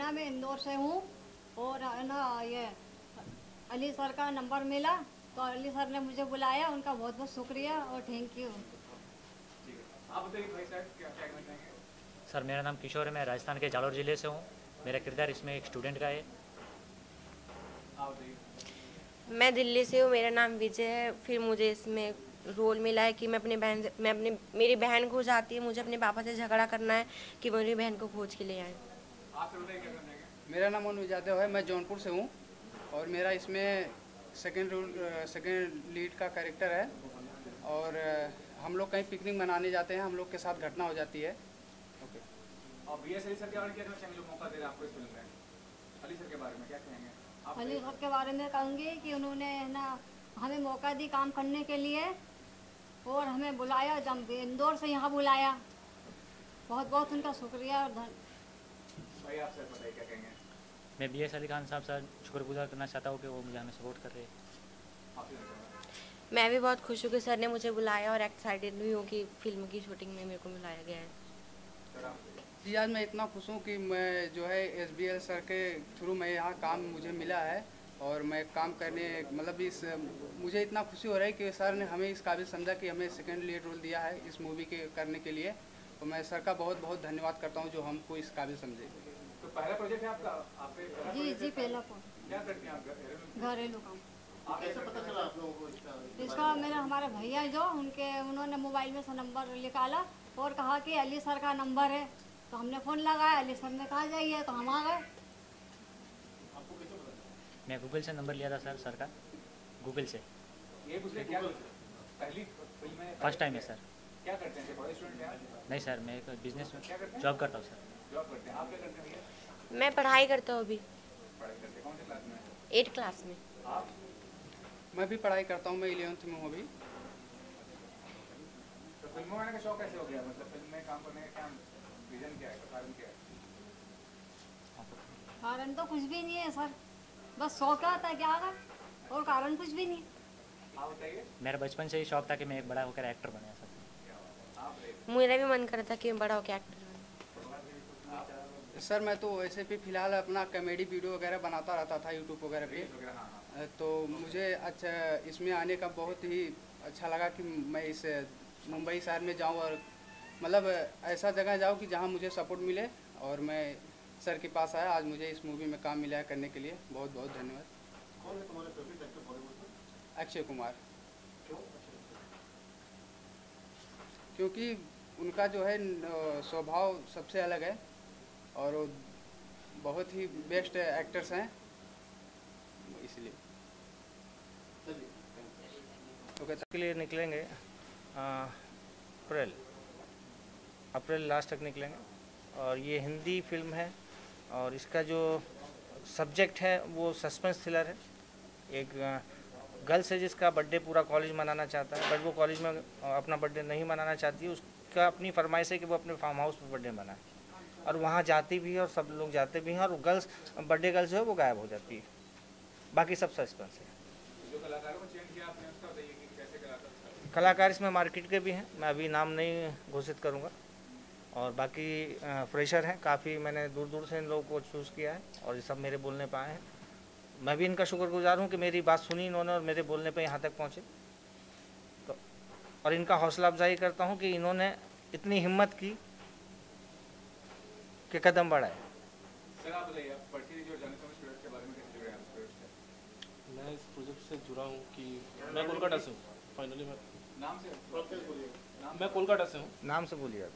ना मैं इंदौर से हूँ और है ना ये अली सर का नंबर मिला तो अली सर ने मुझे बुलाया, उनका बहुत बहुत शुक्रिया और थैंक यू। आप बताइए भाई साहब क्या क्या कहना चाहेंगे। सर मेरा नाम किशोर है, मैं राजस्थान के जालोर ज़िले से हूँ। मेरा किरदार इसमें एक स्टूडेंट का है। आप बताइए। मैं दिल्ली से हूँ, मेरा नाम विजय है। फिर मुझे इसमें रोल मिला है कि मेरी बहन खो जाती है, मुझे अपने पापा से झगड़ा करना है कि वो मेरी बहन को खोज के ले आए। आप सर बताइए क्या कहना चाहेंगे। मेरा नाम अनुज यादव है, मैं जौनपुर से हूँ और मेरा इसमें सेकंड लीड का कैरेक्टर है। और हम लोग कहीं पिकनिक मनाने जाते हैं, हम लोग के साथ घटना हो जाती है। ओके। और बी एस अली सर के बारे में क्या कहना चाहेंगे, जो मौका दे रहे हैं आपको इस फिल्म में। अली सर के बारे में क्या कहेंगे आप। अली सर के बारे में कहूँगी कि उन्होंने ना हमें मौका दी काम करने के लिए और हमें बुलाया, जब इंदौर से यहाँ बुलाया, बहुत बहुत उनका शुक्रिया और भाई आप सर बताइए क्या कहेंगे। मैं BS अली खान साहब से शुक्रगुजार करना चाहता हूँ कि वो मुझे हमें सपोर्ट कर रहे हैं। आप मैं भी बहुत खुश हूँ कि सर ने मुझे बुलाया और एक्साइटेड भी हूँ कि फिल्म की शूटिंग में मेरे को बुलाया गया है। जी, आज मैं इतना खुश हूँ कि मैं जो है SBL सर के थ्रू मैं यहाँ काम मुझे मिला है और मैं काम करने मुझे इतना खुशी हो रहा है कि सर ने हमें इस काबिल समझा कि हमें सेकंड लीड रोल दिया है इस मूवी के करने के लिए। तो मैं सर का बहुत बहुत धन्यवाद करता हूँ जो हमको इस काबिल समझे। तो पहला प्रोजेक्ट है आपका, आपके जी पहला क्या करते हैं आप घरेलू काम। आप कैसे पता चला आप लोगों को इसका मेरा हमारे भैया जो उन्होंने मोबाइल में से नंबर निकाला और कहा कि अली सर का नंबर है, तो हमने फ़ोन लगाया, अली सर ने कहा जाइए, तो हम आ गए। मैं गूगल से नंबर लिया था सर का, गूगल से। ये पूछे क्या पहली फिल्म में फर्स्ट टाइम है सर। क्या करते हैं, कॉलेज स्टूडेंट हैं। नहीं सर, मैं एक बिजनेस में क्या करते हैं? जॉब करता हूँ सर। जॉब करते हैं। आप क्या करते हैं भैया। मैं पढ़ाई करता हूँ, अभी पढ़ाई करते हैं। कौन सी क्लास में। 8 क्लास में। आप मैं भी पढ़ाई करता हूँ, मैं 11th में हूँ अभी। तो फिल्मों में आने का शौक कैसे हो गया, मतलब फिल्म में काम करने का क्या रीजन क्या है, कारण क्या है। कारण तो कुछ भी नहीं है सर, बस शौक आता है क्या आगा, और कारण कुछ भी नहीं। आप बताइए। मेरा बचपन से ही शौक था कि मैं एक बड़ा होकर एक्टर बने सर। आप बताइए। मेरा भी मन करता था कि मैं बड़ा होकर एक्टर बनूं। सर मैं तो वैसे भी फ़िलहाल अपना कॉमेडी वीडियो वगैरह बनाता रहता था यूट्यूब वगैरह पे। हाँ। तो मुझे अच्छा इसमें आने का बहुत ही अच्छा लगा कि मैं इस मुंबई शहर में जाऊं और मतलब ऐसा जगह जाऊं कि जहां मुझे सपोर्ट मिले, और मैं सर के पास आया। आज मुझे इस मूवी में काम मिला है करने के लिए, बहुत बहुत धन्यवाद। कौन है तुम्हारे फेवरेट एक्टर बॉलीवुड में। अक्षय कुमार, क्यों। क्योंकि उनका जो है स्वभाव सबसे अलग है और वो बहुत ही बेस्ट एक्टर्स हैं, इसलिए। चलिए के लिए निकलेंगे अप्रैल लास्ट तक निकलेंगे। और ये हिंदी फिल्म है और इसका जो सब्जेक्ट है वो सस्पेंस थ्रिलर है। एक गर्ल्स है जिसका बर्थडे पूरा कॉलेज मनाना चाहता है, बट वो कॉलेज में अपना बर्थडे नहीं मनाना चाहती है। उसका अपनी फरमाइश है कि वो अपने फार्म हाउस पर बर्थडे मनाए, और वहाँ जाती भी है और सब लोग जाते भी हैं, और बर्थडे गर्ल जो है वो गायब हो जाती है। बाकी सब सस्पेंस है। जो कलाकारों को चेंज किया आपने उसका बताइए कि कैसे कलाकार इसमें मार्केट के भी हैं, मैं अभी नाम नहीं घोषित करूँगा। और बाकी फ्रेशर हैं काफ़ी, मैंने दूर दूर से इन लोगों को चूज़ किया है और ये सब मेरे बोलने पे आए हैं। मैं भी इनका शुक्रगुजार हूँ कि मेरी बात सुनी इन्होंने और मेरे बोलने पे यहाँ तक पहुँचे। तो और इनका हौसला अफजाई करता हूँ कि इन्होंने इतनी हिम्मत की कि कदम बढ़ाए। सर आप बताइए, आप पढ़ती जो जाने समय स्टूडेंट के बारे में कैसे जुड़े हैं स्टूडेंट से। मैं इस प्रोजेक्ट से जुड़ा हूँ कि मैं कोलकाता से हूँ। फाइनली मैं नाम से मैं कोलकाता से हूँ। नाम से बोलिए आप।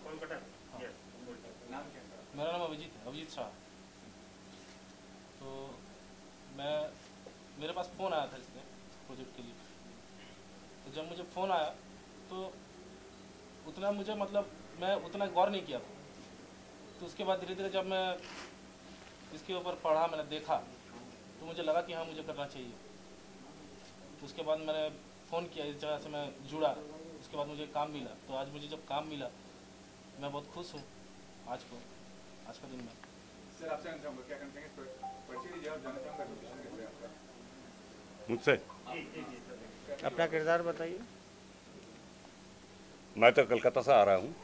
नाम क्या है। मेरा नाम अभिजीत शाह। तो मेरे पास फ़ोन आया था इसमें प्रोजेक्ट के लिए। तो जब मुझे फ़ोन आया तो उतना मुझे मैं उतना गौर नहीं किया। तो उसके बाद धीरे धीरे जब मैं इसके ऊपर पढ़ा, मैंने देखा, तो मुझे लगा कि हाँ मुझे करना चाहिए। तो उसके बाद मैंने फ़ोन किया, इस जगह से मैं जुड़ा। उसके बाद मुझे काम मिला। तो आज मुझे जब काम मिला मैं बहुत खुश हूँ आज का दिन में। सर आपसे जानना चाहूँगा क्या करते हैं पर्ची जब जानना चाहूँगा लोकेशन कैसे आपका। मुझसे अपना किरदार बताइए। मैं तो कलकत्ता से आ रहा हूँ।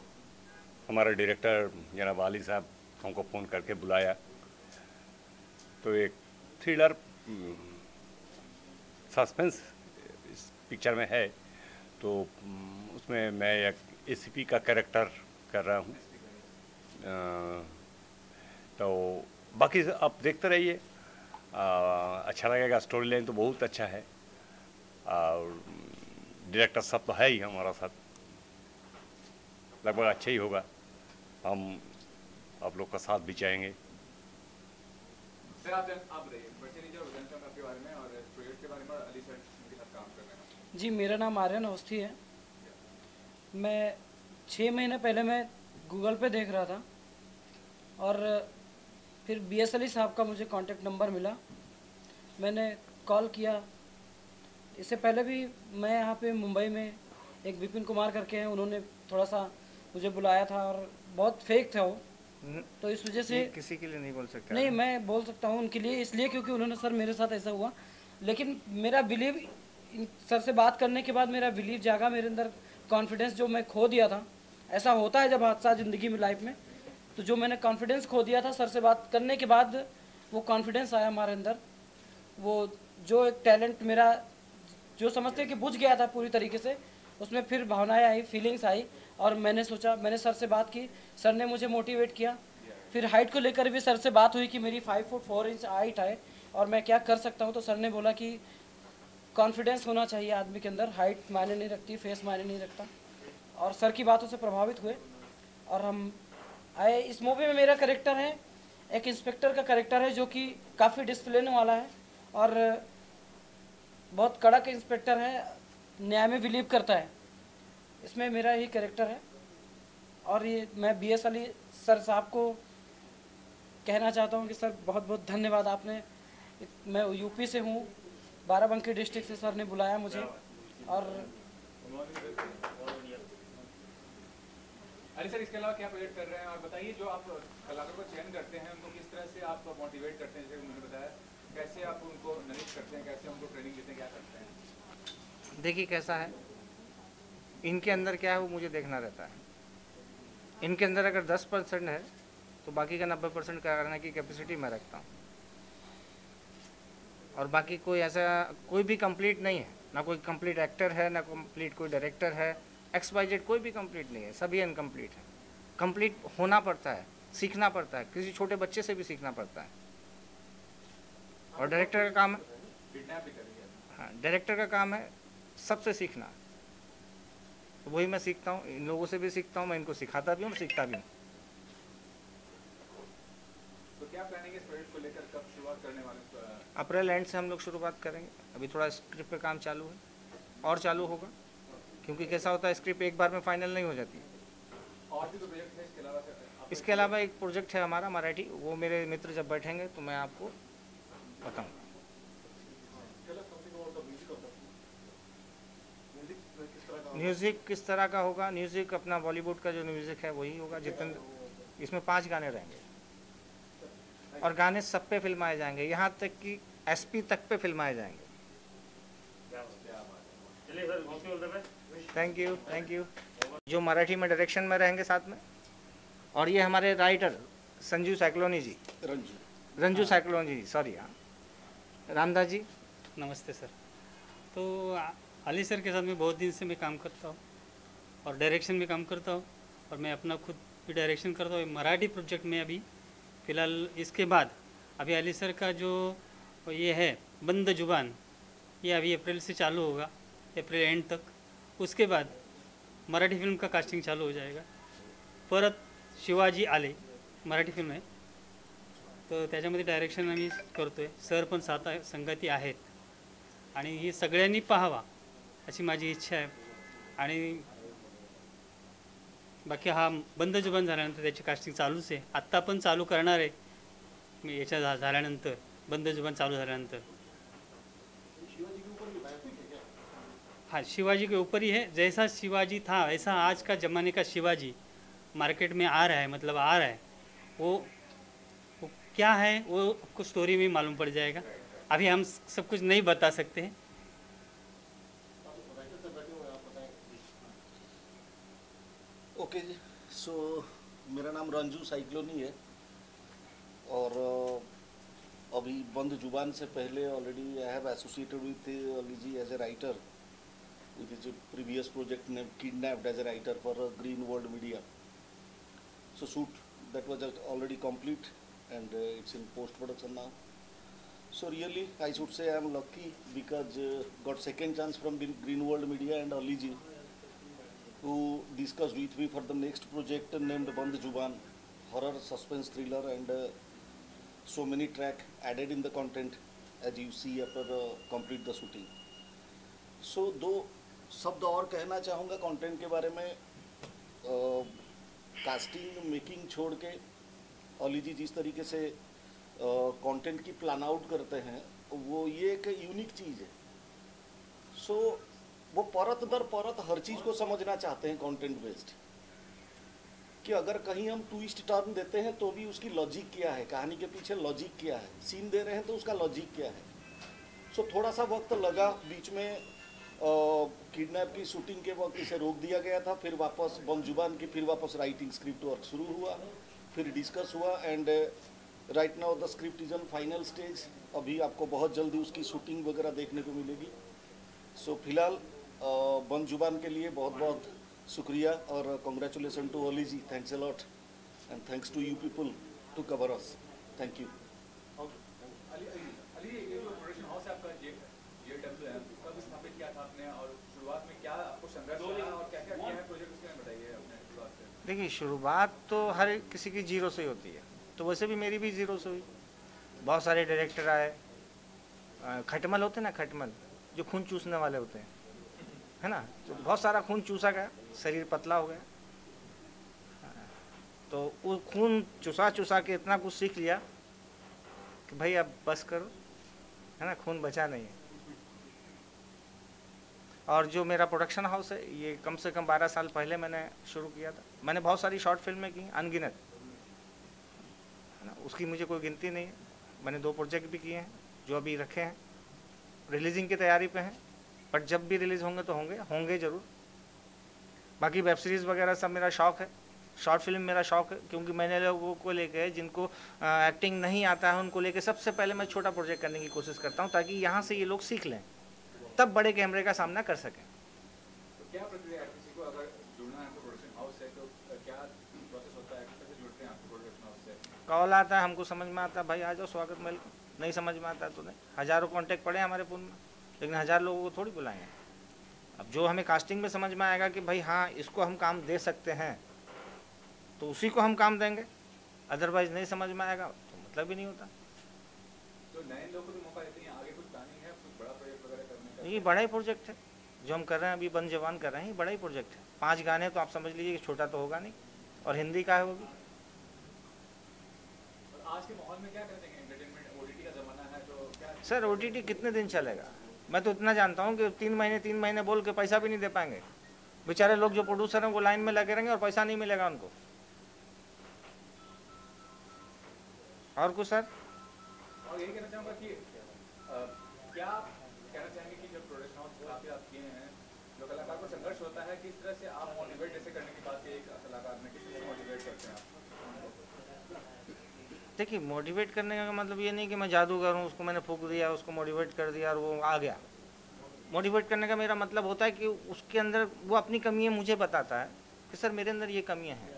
हमारे डायरेक्टर जनाब वाली साहब हमको फ़ोन करके बुलाया तो एक थ्रिलर सस्पेंस इस पिक्चर में है। तो उसमें मैं एक एसीपी का कैरेक्टर कर रहा हूँ। तो बाकी आप देखते रहिए, अच्छा लगेगा। स्टोरी लाइन तो बहुत अच्छा है और डायरेक्टर सब तो है ही हमारा साथ, लगभग अच्छा ही होगा। हम आप लोग का साथ भी चाहेंगे। सर आप बताइए बच्चे जो घनश्याम आपके बारे में और प्रोजेक्ट के बारे में, अली सर के साथ काम कर रहे हैं। जी, मेरा नाम आर्यन अवस्थी है। मैं 6 महीने पहले मैं गूगल पे देख रहा था और फिर BS अली साहब का मुझे कांटेक्ट नंबर मिला। मैंने कॉल किया। इससे पहले भी मैं यहाँ पे मुंबई में एक विपिन कुमार करके हैं, उन्होंने थोड़ा सा मुझे बुलाया था और बहुत फेक था वो। तो इस वजह से किसी के लिए नहीं बोल सकते। नहीं, मैं बोल सकता हूँ उनके लिए, इसलिए क्योंकि उन्होंने सर मेरे साथ ऐसा हुआ। लेकिन मेरा बिलीव सर से बात करने के बाद मेरा बिलीव जागा, मेरे अंदर कॉन्फिडेंस जो मैं खो दिया था। ऐसा होता है जब हादसा ज़िंदगी में, लाइफ में, तो जो मैंने कॉन्फिडेंस खो दिया था, सर से बात करने के बाद वो कॉन्फिडेंस आया हमारे अंदर। वो जो एक टैलेंट मेरा जो समझते कि बुझ गया था पूरी तरीके से, उसमें फिर भावनाएं आई, फीलिंग्स आई और मैंने सोचा, मैंने सर से बात की, सर ने मुझे मोटिवेट किया। फिर हाइट को लेकर भी सर से बात हुई कि मेरी 5 फुट 4 इंच हाइट है और मैं क्या कर सकता हूँ। तो सर ने बोला कि कॉन्फिडेंस होना चाहिए आदमी के अंदर, हाइट मायने नहीं रखती, फेस मायने नहीं रखता। और सर की बातों से प्रभावित हुए और हम आए। इस मूवी में मेरा कैरेक्टर है एक इंस्पेक्टर का कैरेक्टर है जो कि काफ़ी डिसिप्लिन वाला है और बहुत कड़क इंस्पेक्टर है, न्याय में बिलीव करता है। इसमें मेरा ही कैरेक्टर है। और ये मैं BS अली सर साहब को कहना चाहता हूँ कि सर बहुत बहुत धन्यवाद आपने। मैं यूपी से हूँ, बाराबंकी डिस्ट्रिक्ट से सर ने बुलाया मुझे। और अली सर इसके अलावा क्या प्रोजेक्ट कर रहे हैं, और बताइए जो आप कलाकारों को चयन करते हैं उनको किस तरह से आप मोटिवेट करते हैं, जैसे उन्होंने बताया, कैसे आप उनको नरिश करते हैं, कैसे उनको ट्रेनिंग देते हैं, क्या करते हैं? देखिए कैसा है, इनके अंदर क्या है वो मुझे देखना रहता है। इनके अंदर अगर 10% है तो बाकी का 90% करने की कैपेसिटी मैं रखता हूँ। और बाकी कोई ऐसा कोई भी कंप्लीट नहीं है, ना कोई कंप्लीट एक्टर है, ना कंप्लीट कोई डायरेक्टर है, XYZ कोई भी कंप्लीट नहीं है, सभी अनकम्प्लीट है। कंप्लीट होना पड़ता है, सीखना पड़ता है, किसी छोटे बच्चे से भी सीखना पड़ता है। और डायरेक्टर का काम है, हाँ, डायरेक्टर का काम है सबसे सीखना। तो वही मैं सीखता हूँ, इन लोगों से भी सीखता हूँ, मैं इनको सिखाता भी हूँ, सीखता भी हूँ। तो क्या प्लानिंग है इस प्रोजेक्ट को लेकर, कब शुरुआत करने वाले? अप्रैल एंड से हम लोग शुरुआत करेंगे। अभी थोड़ा स्क्रिप्ट पे काम चालू है और चालू होगा, क्योंकि कैसा होता है स्क्रिप्ट एक बार में फाइनल नहीं हो जाती। और भी तो प्रोजेक्ट है इसके अलावा? इसके अलावा एक प्रोजेक्ट है हमारा मराठी, वो मेरे मित्र जब बैठेंगे तो मैं आपको बताऊँगा। म्यूज़िक किस तरह का होगा? म्यूज़िक अपना बॉलीवुड का जो म्यूज़िक है वही होगा। जितने इसमें 5 गाने रहेंगे और गाने सब पे फिल्माए जाएंगे, यहाँ तक कि SP तक पे फिल्माए जाएंगे। Thank you, thank you. जो मराठी में डायरेक्शन में रहेंगे साथ में, और ये हमारे राइटर संजू साइक्लोनी जी, रंजू साइक्लोनी जी, सॉरी, हाँ, रामदास जी। नमस्ते सर। तो अली सर के साथ में बहुत दिन से मैं काम करता हूँ और डायरेक्शन में काम करता हूँ और मैं अपना खुद भी डायरेक्शन करता हूँ मराठी प्रोजेक्ट में। अभी फ़िलहाल इसके बाद अभी अली सर का जो ये है बंद जुबान, ये अभी अप्रैल से चालू होगा, अप्रैल एंड तक। उसके बाद मराठी फिल्म का कास्टिंग चालू हो जाएगा। परत शिवाजी आले मराठी फिल्म आहे, तर त्याच्यामध्ये डायरेक्शन आम्ही करतो आहे। सर पण संगती आहेत आणि ही सगळ्यांनी पाहावा अशी माझी इच्छा आहे। आणि बाकी हा बंद जुबान झाल्यानंतर त्याची कास्टिंग चालूच आहे, आत्ता पण चालू करणार आहे मी याच्या झाल्यानंतर, बंद जुबान चालू झाल्यानंतर। हाँ, शिवाजी के ऊपर ही है। जैसा शिवाजी था ऐसा आज का ज़माने का शिवाजी मार्केट में आ रहा है, मतलब आ रहा है। वो क्या है वो आपको स्टोरी में मालूम पड़ जाएगा। अभी हम सब कुछ नहीं बता सकते हैं। ओके जी, सो मेरा नाम रंजू साइक्लोनी है और अभी बंद जुबान से पहले already I have associated with Ali ji as a writer with his previous project named Kidnapped as a writer for Green World Media. So shoot that was already complete and it's in post-production now. So really I should say I am lucky because got second chance from Green World Media and Ali ji who discussed with me for the next project named Band Juban, horror suspense thriller and so many track added in the content as you see after complete the shooting. So दो शब्द और कहना चाहूँगा content के बारे में। Casting making छोड़ के अली जी जिस तरीके से कंटेंट की प्लान आउट करते हैं वो ये एक यूनिक चीज़ है। सो वो परत दर परत हर चीज़ को समझना चाहते हैं कंटेंट बेस्ड, कि अगर कहीं हम ट्विस्ट टर्न देते हैं तो भी उसकी लॉजिक क्या है, कहानी के पीछे लॉजिक क्या है, सीन दे रहे हैं तो उसका लॉजिक क्या है। सो थोड़ा सा वक्त लगा, बीच में किडनैप की शूटिंग के वक्त इसे रोक दिया गया था, फिर वापस बंद जुबान की, फिर वापस राइटिंग स्क्रिप्ट वर्क शुरू हुआ, फिर डिस्कस हुआ and right now the script is on final stage. अभी आपको बहुत जल्दी उसकी शूटिंग वगैरह देखने को मिलेगी। सो फिलहाल बंद जुबान के लिए बहुत बहुत शुक्रिया और congratulation to Ali ji, thanks a lot and thanks to you people to cover us, thank you. Ali ये जो प्रोडक्शन हाउस है आपका JW है, कब स्थापित किया था आपने और शुरुआत में क्या आपको संघर्ष रहा और क्या क्या किया है प्रोजेक्ट, उसके बारे में बताइए अपने शुरुआत से। देखिए शुरुआत तो हर किसी की जीरो से होती है, तो वैसे भी मेरी भी जीरो से हुई। बहुत सारे डायरेक्टर आए, खटमल होते ना, खटमल जो खून चूसने वाले होते हैं, है ना, तो बहुत सारा खून चूसा गया, शरीर पतला हो गया, तो वो खून चूसा चूसा के इतना कुछ सीख लिया कि भाई अब बस करो, है ना, खून बचा नहीं है। और जो मेरा प्रोडक्शन हाउस है ये कम से कम 12 साल पहले मैंने शुरू किया था। मैंने बहुत सारी शॉर्ट फिल्में की, अनगिनत, है ना, उसकी मुझे कोई गिनती नहीं है। मैंने 2 प्रोजेक्ट भी किए हैं जो अभी रखे हैं, रिलीजिंग की तैयारी पे हैं, बट जब भी रिलीज़ होंगे तो होंगे ज़रूर। बाकी वेब सीरीज़ वगैरह सब मेरा शौक़ है, शॉर्ट फिल्म मेरा शौक़ है, क्योंकि मैंने लोगों को लेके जिनको एक्टिंग नहीं आता है उनको लेके सबसे पहले मैं छोटा प्रोजेक्ट करने की कोशिश करता हूँ, ताकि यहाँ से ये लोग सीख लें, तब बड़े कैमरे का सामना कर सकें। तो क्या प्रक्रिया है, किसी को अगर जुड़ना है तो प्रोडक्शन हाउस से, तो क्या प्रोसेस होता है, कैसे जुड़ते हैं आप प्रोडक्शन हाउस से? कॉल आता है, हमको समझ में आता है भाई आ जाओ, स्वागत वेलकम, नहीं समझ में आता है तो नहीं। हज़ारों कॉन्टैक्ट पड़े हमारे फ़ोन में, लेकिन 1000 लोगों को थोड़ी बुलाएंगे। अब जो हमें कास्टिंग में समझ में आएगा कि भाई हाँ इसको हम काम दे सकते हैं तो उसी को हम काम देंगे, अदरवाइज नहीं समझ में आएगा तो मतलब ही नहीं होता। तो नए लोगों को भी मौका देते हैं, आगे कुछ प्लानिंग है, कुछ बड़ा प्रोजेक्ट वगैरह करने का? ये बड़ा ही प्रोजेक्ट है जो हम कर रहे हैं, अभी बंद जुबान कर रहे हैं, ये बड़ा ही प्रोजेक्ट है। 5 गाने तो आप समझ लीजिए कि छोटा तो होगा नहीं, और हिंदी का है वो भी। और आज के माहौल में क्या करते हैं, एंटरटेनमेंट OTT का ज़माना है, तो क्या सर OTT कितने दिन चलेगा? मैं तो इतना जानता हूँ कि 3 महीने बोल के पैसा भी नहीं दे पाएंगे बेचारे लोग। जो प्रोड्यूसर हैं वो लाइन में लगे रहेंगे और पैसा नहीं मिलेगा उनको। और कुछ सर? और यही कहना चाहूँगा कि क्या कहना चाहेंगे कि जब प्रोडक्शन हाउस काफ़ी आप किए हैं, जो कलाकार को संघर्ष होता है, किस तरह से आप मोटिवेट जैसे करने की बात है, एक कलाकार में किस तरह से मोटिवेट करते हैं आप? देखिए मोटिवेट करने का मतलब ये नहीं कि मैं जादूगर हूँ, उसको मैंने फूंक दिया, उसको मोटिवेट कर दिया और वो आ गया। मोटिवेट करने का मेरा मतलब होता है कि उसके अंदर वो अपनी कमियाँ मुझे बताता है कि सर मेरे अंदर ये कमियाँ हैं,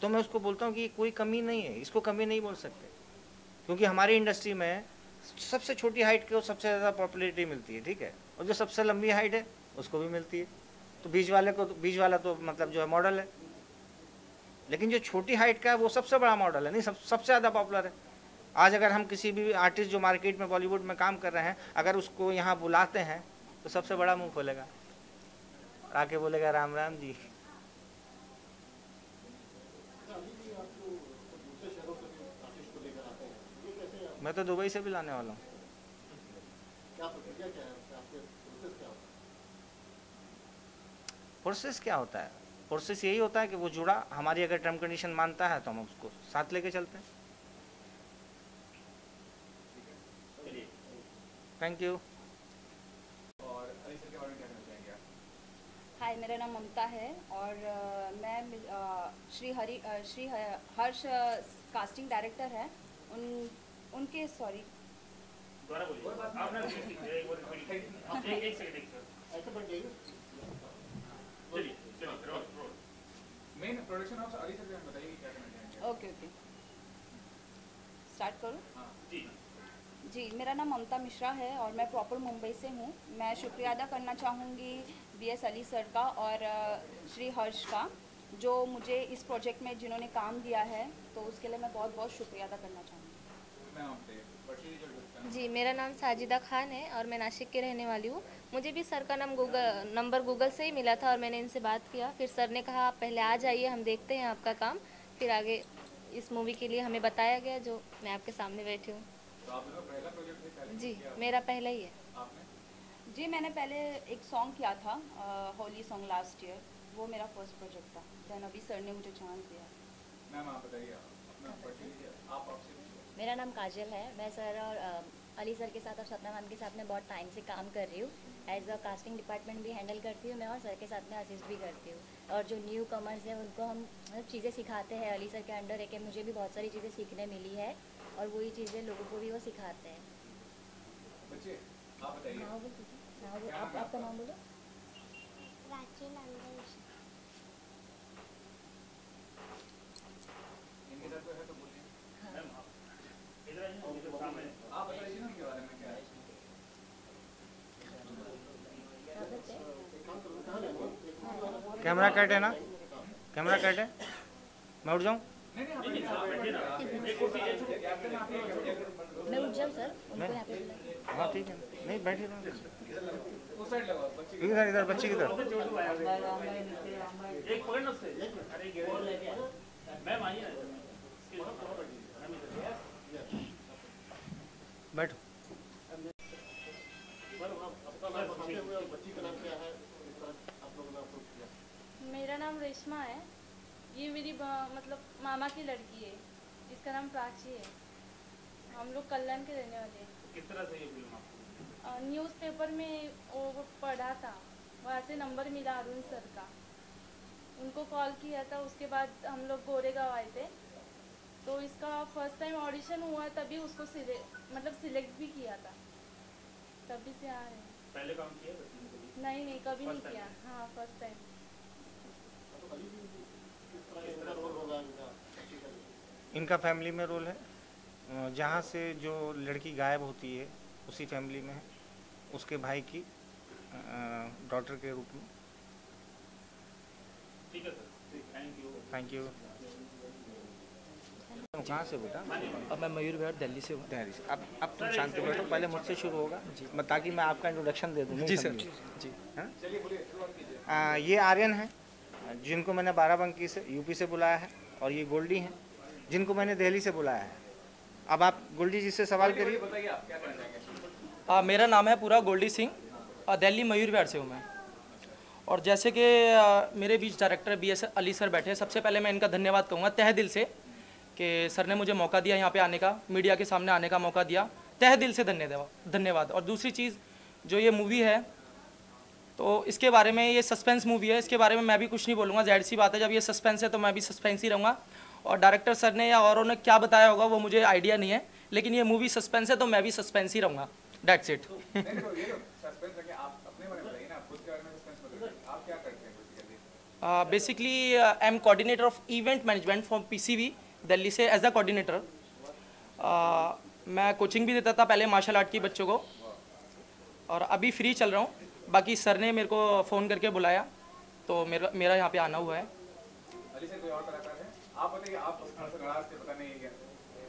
तो मैं उसको बोलता हूँ कि कोई कमी नहीं है, इसको कमी नहीं बोल सकते, क्योंकि हमारी इंडस्ट्री में सबसे छोटी हाइट को सबसे ज़्यादा पॉपुलैरिटी मिलती है, ठीक है, और जो सबसे लंबी हाइट है उसको भी मिलती है। तो बीच वाला तो मतलब जो है मॉडल है, लेकिन जो छोटी हाइट का है वो सबसे बड़ा मॉडल है, नहीं सबसे ज़्यादा पॉपुलर है। आज अगर हम किसी भी आर्टिस्ट जो मार्केट में बॉलीवुड में काम कर रहे हैं, अगर उसको यहाँ बुलाते हैं तो सबसे बड़ा मुंह खोलेगा, आके बोलेगा राम राम जी। मैं तो दुबई से भी लाने वाला हूँ। प्रोसेस क्या होता है? प्रोसेस यही होता है कि वो जुड़ा, हमारी अगर टर्म कंडीशन मानता है तो हम उसको साथ लेके चलते हैं। Thank you. और अली सर के बारे में क्या कहना चाहेंगे आप? हाय, मेरा नाम ममता है और मैं श्री हर्ष कास्टिंग डायरेक्टर है, उनके sorry main production house Ali sir से बताइए क्या करना चाहेंगे। ओके ओके स्टार्ट करूँ। हाँ जी जी, मेरा नाम ममता मिश्रा है और मैं प्रॉपर मुंबई से हूँ। मैं शुक्रिया अदा करना चाहूँगी BS अली सर का और श्री हर्ष का, जो मुझे इस प्रोजेक्ट में जिन्होंने काम दिया है, तो उसके लिए मैं बहुत बहुत शुक्रिया अदा करना चाहूँगी। जी, मेरा नाम साजिदा खान है और मैं नासिक के रहने वाली हूँ। मुझे भी सर का नंबर गूगल से ही मिला था और मैंने इनसे बात किया। फिर सर ने कहा आप पहले आ जाइए, हम देखते हैं आपका काम, फिर आगे इस मूवी के लिए हमें बताया गया, जो मैं आपके सामने बैठी हूँ। तो आप लोग पहला प्रोजेक्ट है? जी, मेरा पहला ही है। आपने? जी, मैंने पहले एक सॉन्ग किया था, होली सॉन्ग लास्ट ईयर, वो मेरा फर्स्ट प्रोजेक्ट था। देन अभी सर ने मुझे चांस दिया। मैम आप बताइए अपना परिचय, आप आपसे। मेरा नाम काजल है। मैं सर और अली सर के साथ और सपना मैम के साथ में बहुत टाइम से काम कर रही हूँ। एज अ कास्टिंग डिपार्टमेंट भी हैंडल करती हूँ मैं और सर के साथ में असिस्ट भी करती हूँ। और जो न्यू कमर्स हैं उनको हम मतलब चीज़ें सिखाते हैं। अली सर के अंडर है कि मुझे भी बहुत सारी चीज़ें सीखने मिली है और वही चीज़ें लोगों को भी वो सिखाते हैं। बच्चे आप बताइए। आपका नाम बोलो। इनके साथ कोई है तो बोलिए। आप बताइए ना उनके बारे में क्या है। कैमरा कट है ना, कैमरा कट है, मैं उठ जाऊँ? मैं उठ जाऊँ सर, उनको यहाँ पे बुलाइए। हाँ ठीक है, नहीं बैठिए ना। उस साइड लगाओ बच्चे इधर इधर बच्ची की तरफ। एक पकड़ ना उससे। मैम आइए ना। बैठो। मेरा नाम रेशमा है। ये मेरी मतलब मामा की लड़की है, इसका नाम प्राची है। हम लोग कल्याण के रहने वाले हैं। किस तरह से ये फिल्म आपको? न्यूज़पेपर में वो पढ़ा था, वहाँ से नंबर मिला अरुण सर का, उनको कॉल किया था। उसके बाद हम लोग गोरेगांव आए थे, तो इसका फर्स्ट टाइम ऑडिशन हुआ, तभी उसको सिलेक्ट भी किया था, तभी से आ रहे हैं। पहले काम किया? नहीं कभी नहीं किया। हाँ फर्स्ट टाइम। इनका फैमिली में रोल है, जहाँ से जो लड़की गायब होती है उसी फैमिली में है, उसके भाई की डॉटर के रूप में। ठीक है sir, thank you. Thank you. कहाँ से बेटा? अब मैं मयूर विहार दिल्ली से हूँ। दिल्ली से। अब तुम शांति बैठो, पहले मुझसे शुरू होगा जी, ताकि मैं आपका इंट्रोडक्शन दे दूँ। जी सर जी। ये आर्यन है, जिनको मैंने बाराबंकी से यूपी से बुलाया है, और ये गोल्डी हैं, जिनको मैंने दिल्ली से बुलाया है। अब आप गोल्डी जी से सवाल करिए। बताइए आप क्या करना चाहेंगे। मेरा नाम है पूरा गोल्डी सिंह, दिल्ली मयूर विहार से हूँ मैं। और जैसे कि मेरे बीच डायरेक्टर BS अली सर बैठे, सबसे पहले मैं इनका धन्यवाद कहूँगा तहे दिल से कि सर ने मुझे मौका दिया यहाँ पे आने का, मीडिया के सामने आने का मौका दिया, तहे दिल से धन्यवाद। और दूसरी चीज़, जो ये मूवी है तो इसके बारे में, ये सस्पेंस मूवी है, इसके बारे में मैं भी कुछ नहीं बोलूँगा। जाहिर सी बात है, जब ये सस्पेंस है तो मैं भी सस्पेंस ही रहूँगा। और डायरेक्टर सर ने या औरों ने क्या बताया होगा वो मुझे आइडिया नहीं है, लेकिन ये मूवी सस्पेंस है तो मैं भी सस्पेंस ही रहूँगा। That's it. Basically I am coordinator of event management for PCV Delhi से, एज अ कोऑर्डिनेटर। मैं कोचिंग भी देता था पहले मार्शल आर्ट की बच्चों को, और अभी फ्री चल रहा हूँ। बाकी सर ने मेरे को फ़ोन करके बुलाया तो मेरा यहाँ पे आना हुआ है। अली सर कोई और कलाकार है? आप बताइए, आप से पता नहीं है क्या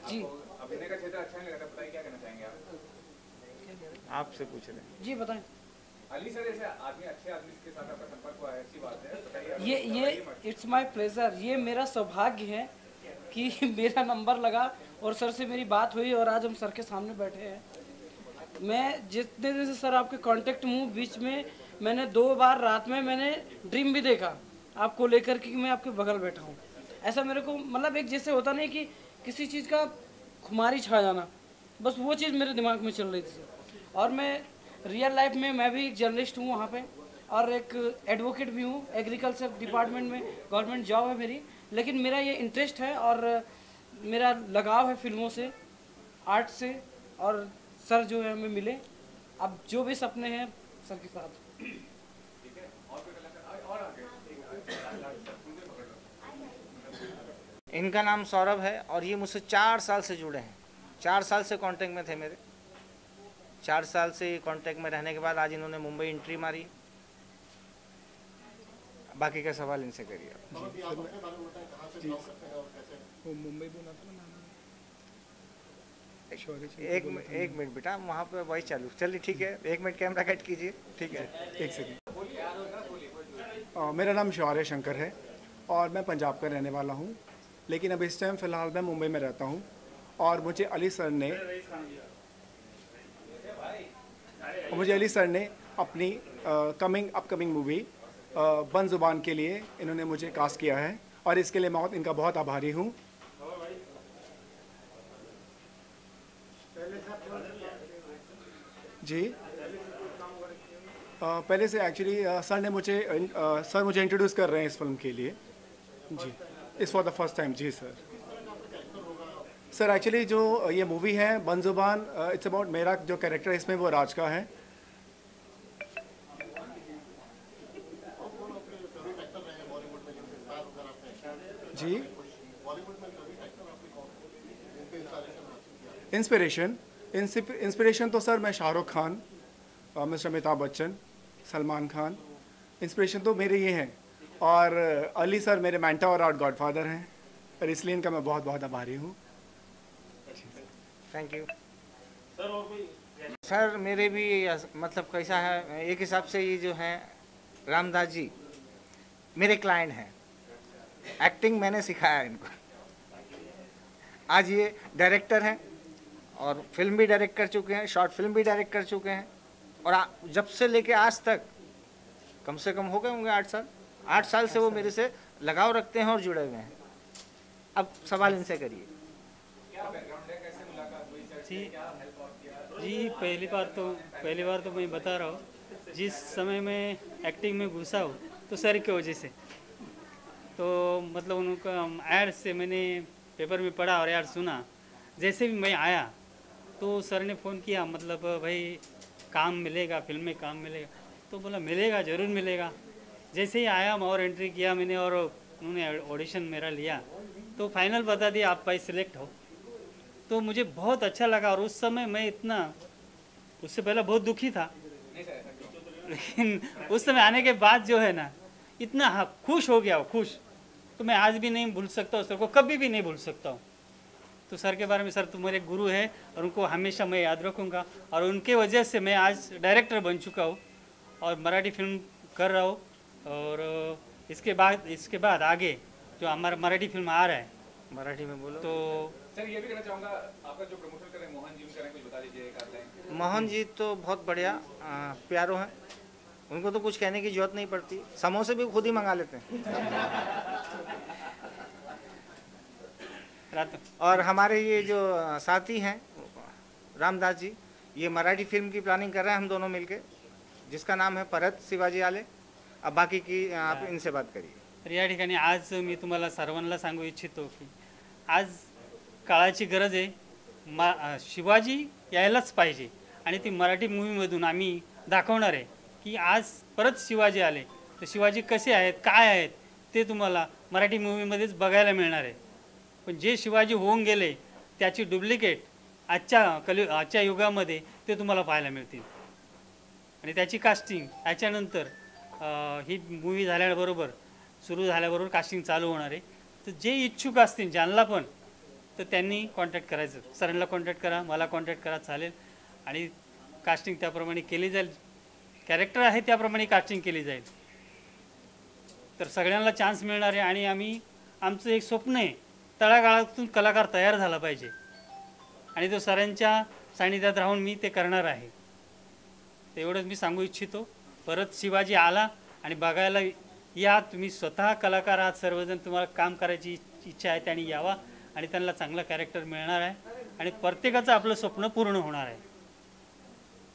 जी, अभिनय का क्षेत्र अच्छा नहीं लगता, बताइए क्या कहना चाहेंगे आप? आपसे पूछ रहे हैं जी, बताएं। अली सर जैसे आदमी, अच्छे आदमी के साथ आपका संपर्क हुआ है, अच्छी बात है, बताइए। ये इट्स माय प्लेजर, ये मेरा सौभाग्य है कि मेरा नंबर लगा और सर से मेरी बात हुई और आज हम सर के सामने बैठे हैं। मैं जितने दिन से सर आपके कांटेक्ट में हूँ, बीच में मैंने 2 बार रात में मैंने ड्रीम भी देखा आपको लेकर कि मैं आपके बगल बैठा हूँ। ऐसा मेरे को मतलब एक जैसे होता नहीं कि किसी चीज़ का खुमारी छा जाना, बस वो चीज़ मेरे दिमाग में चल रही थी। और मैं रियल लाइफ में मैं भी एक जर्नलिस्ट हूँ वहाँ पे, और एक एडवोकेट भी हूँ, एग्रीकल्चर डिपार्टमेंट में गवर्नमेंट जॉब है मेरी। लेकिन मेरा ये इंटरेस्ट है और मेरा लगाव है फिल्मों से, आर्ट से, और सर जो है हमें मिले। अब जो भी सपने हैं सर के साथ। ठीक है, और कोई कलाकार और आगे इनका नाम सौरभ है और ये मुझसे 4 साल से जुड़े हैं। 4 साल से कांटेक्ट में थे मेरे। 4 साल से कांटेक्ट में रहने के बाद आज इन्होंने मुंबई एंट्री मारी। बाकी का सवाल इनसे करिए। वो मुंबई बोला था ना। एक मिनट बेटा, वहाँ पे वॉइस चालू। चलिए ठीक है, 1 मिनट कैमरा कट कीजिए। ठीक है, 1 सेकंड। मेरा नाम शौर्य शंकर है और मैं पंजाब का रहने वाला हूँ, लेकिन अब इस टाइम फ़िलहाल मैं मुंबई में रहता हूँ। और मुझे अली सर ने अपनी अपकमिंग मूवी बन ज़ुबान के लिए इन्होंने मुझे कास्ट किया है और इसके लिए मैं इनका बहुत आभारी हूँ। जी पहले से एक्चुअली सर मुझे इंट्रोड्यूस कर रहे हैं इस फिल्म के लिए। जी, इस फॉर द फर्स्ट टाइम। जी सर एक्चुअली जो ये मूवी है बन ज़ुबान, इट्स अबाउट मेरा जो कैरेक्टर है इसमें वो राज का है। जी, इंस्पिरेशन तो सर मैं शाहरुख खान, मिस्टर अमिताभ बच्चन, सलमान खान, इंस्पिरेशन तो मेरे ये हैं। और अली सर मेरे मेंटर और गॉडफादर हैं, और इसलिए इनका मैं बहुत बहुत आभारी हूँ। Thank you sir. मेरे भी मतलब कैसा है, एक हिसाब से ये जो हैं रामदास जी मेरे क्लाइंट हैं। एक्टिंग मैंने सिखाया इनको। आज ये डायरेक्टर हैं और फिल्म भी डायरेक्ट कर चुके हैं, शॉर्ट फिल्म भी डायरेक्ट कर चुके हैं। और जब से लेके आज तक कम से कम हो गए होंगे 8 साल। 8 साल से वो मेरे से लगाव रखते हैं और जुड़े हुए हैं। अब सवाल इनसे करिए। जी पहली बार तो मैं बता रहा हूँ, जिस समय मैं एक्टिंग में घुसा हूँ तो सर की वजह से। तो मतलब उनका ऐड से मैंने पेपर में पढ़ा और यार सुना। जैसे भी मैं आया तो सर ने फ़ोन किया, मतलब भाई काम मिलेगा, फिल्म में काम मिलेगा। तो बोला मिलेगा, ज़रूर मिलेगा। जैसे ही आया और एंट्री किया मैंने और उन्होंने ऑडिशन मेरा लिया तो फाइनल बता दिया आप भाई सिलेक्ट हो। तो मुझे बहुत अच्छा लगा। और उस समय मैं इतना, उससे पहले बहुत दुखी था, लेकिन उस समय आने के बाद जो है ना इतना खुश हो गया, खुश। तो मैं आज भी नहीं भूल सकता हूँ सर को, कभी भी नहीं भूल सकता हूँ। तो सर के बारे में, सर तो मेरे गुरु है और उनको हमेशा मैं याद रखूँगा। और उनके वजह से मैं आज डायरेक्टर बन चुका हूँ और मराठी फिल्म कर रहा हूँ। और इसके बाद आगे जो हमारा मराठी फिल्म आ रहा है, मराठी में बोलो तो सर ये भी कहना चाहूँगा, आपका जो प्रमोशन कर रहे हैं मोहन जी, उनके बारे में कुछ बता दीजिए एक आध लाइन। मोहन जी तो बहुत बढ़िया प्यारो हैं, उनको तो कुछ कहने की जरूरत नहीं पड़ती। समोसे भी खुद ही मंगा लेते हैं। और हमारे ये जो साथी हैं रामदास जी, ये मराठी फिल्म की प्लानिंग कर रहे हैं हम दोनों मिलके, जिसका नाम है परत शिवाजी आले। अब बाकी की आप इनसे बात करिए। तर या ठिकाणी आज मी तुम्हाला सर्वांना सांगू इच्छितो की आज काळाची गरज आहे। शिवाजी यायलाच पाहिजे आणि ती मराठी मूवीमधून आम्ही दाखवणार आहे की आज परत शिवाजी आले तर शिवाजी कसे आहेत, काय आहेत ते तुम्हाला मराठी मूवीमध्येच बघायला मिळणार आहे। पण जे शिवाजी होऊन गेले त्याची डुप्लिकेट आजच्या युगामध्ये ते तुम्हाला पाहायला मिळतील। आणि त्याची कास्टिंग याच्यानंतर ही मूवी झाल्याबरोबर सुरू झाल्याबरोबर कास्टिंग चालू होणार आहे। तर जे इच्छुक असतील ज्यांना पण, तर त्यांनी कॉन्टॅक्ट करायचं, सरांना कॉन्टॅक्ट करा, मला कॉन्टॅक्ट करा, चालेल। आणि कास्टिंग त्याप्रमाणे केली जाईल, कॅरेक्टर आहे त्याप्रमाणे कास्टिंग केली जाईल। तर सगळ्यांना चान्स मिळणार आहे। आणि आमचं एक स्वप्न आहे, तळागाळातून कलाकार तयार झाला पाहिजे आणि तो सरांच्या सानिध्यात राहून मी ते करणार आहे। एवढंच मी सांगू इच्छितो। परत शिवाजी आला आणि बघायला या, तुम्ही स्वतः कलाकार आहात सर्वजण, तुम्हाला काम करायची इच्छा आहे त्यांनी यावा आणि त्यांना चांगला कॅरेक्टर मिळणार आहे आणि प्रत्येकाचं आपलं स्वप्न पूर्ण होणार आहे।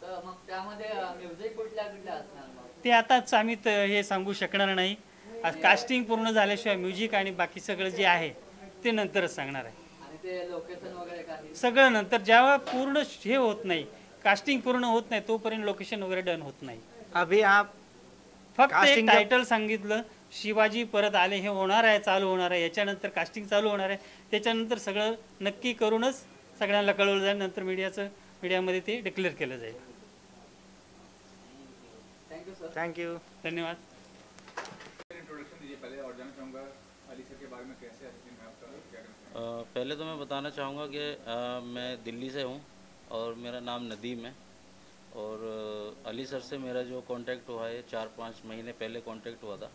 तर मग त्यामध्ये म्युझिक कुठल्या असणार मग? ते आताच आम्ही हे सांगू शकणार नाही। कास्टिंग पूर्ण झाल्याशिवाय म्युझिक आणि बाकी सगळं जे आहे ते नंतरच सांगणार आहे। आणि ते ते लोकेशन वगैरे काही सगळं नंतर जेव्हा पूर्ण हे होत नाही, कास्टिंग पूर्ण होत नाही तोपर्यंत लोकेशन वगैरे डन होत नाही. अभी आप फक्त एक casting टायटल सांगितलं, शिवाजी परत आले, हे होणार आहे, चालू होणार आहे, याच्यानंतर कास्टिंग चालू होणार आहे, त्याच्यानंतर सगळं नक्की करूनच सगळ्यांना कळवलं जाईल. नंतर मीडियामध्ये ते डिक्लेअर केलं जाईल. Thank you sir. Thank you. धन्यवाद. इंट्रोडक्शन दीजिए पहले और जानना चाहूँगा अली सर के बारे में कैसे है आपका क्या कहना है? पहले तो मैं बताना चाहूँगा कि मैं दिल्ली से हूँ और मेरा नाम नदीम है और अली सर से मेरा जो कांटेक्ट हुआ है 4-5 महीने पहले कांटेक्ट हुआ था,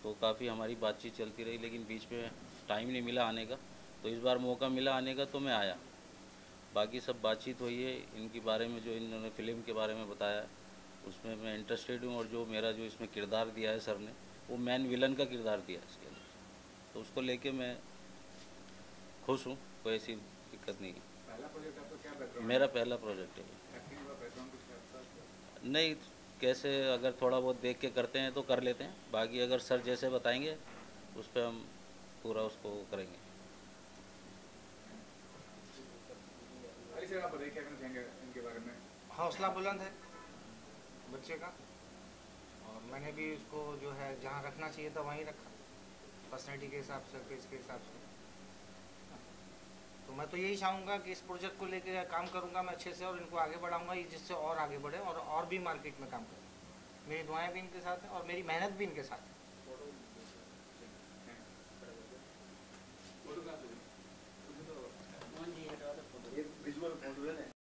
तो काफ़ी हमारी बातचीत चलती रही, लेकिन बीच में टाइम नहीं मिला आने का, तो इस बार मौका मिला आने का तो मैं आया. बाकी सब बातचीत हुई है इनके बारे में, जो इन्होंने फ़िल्म के बारे में बताया उसमें मैं इंटरेस्टेड हूँ, और जो मेरा जो इसमें किरदार दिया है सर ने, वो मैन विलन का किरदार दिया है इसके अंदर, तो उसको लेके मैं खुश हूँ, कोई ऐसी दिक्कत नहीं है. पहला प्रोजेक्ट आपका क्या बैकग्राउंड? मेरा पहला प्रोजेक्ट है. एक्टिंग का बैकग्राउंड कुछ है आपका? नहीं, कैसे अगर थोड़ा बहुत देख के करते हैं तो कर लेते हैं, बाकी अगर सर जैसे बताएंगे उस पर हम पूरा उसको करेंगे. अली सर आप बताइए क्या कहना चाहेंगे इनके बारे में? हौसला बुलंद है बच्चे का, और मैंने भी उसको जो है जहाँ रखना चाहिए था वहीं रखा, पर्सनैलिटी के हिसाब से, फेस के हिसाब से. तो मैं तो यही चाहूँगा कि इस प्रोजेक्ट को लेकर काम करूँगा मैं अच्छे से, और इनको आगे बढ़ाऊँगा जिससे और आगे बढ़े और भी मार्केट में काम करें. मेरी दुआएं भी इनके साथ हैं और मेरी मेहनत भी इनके साथ है.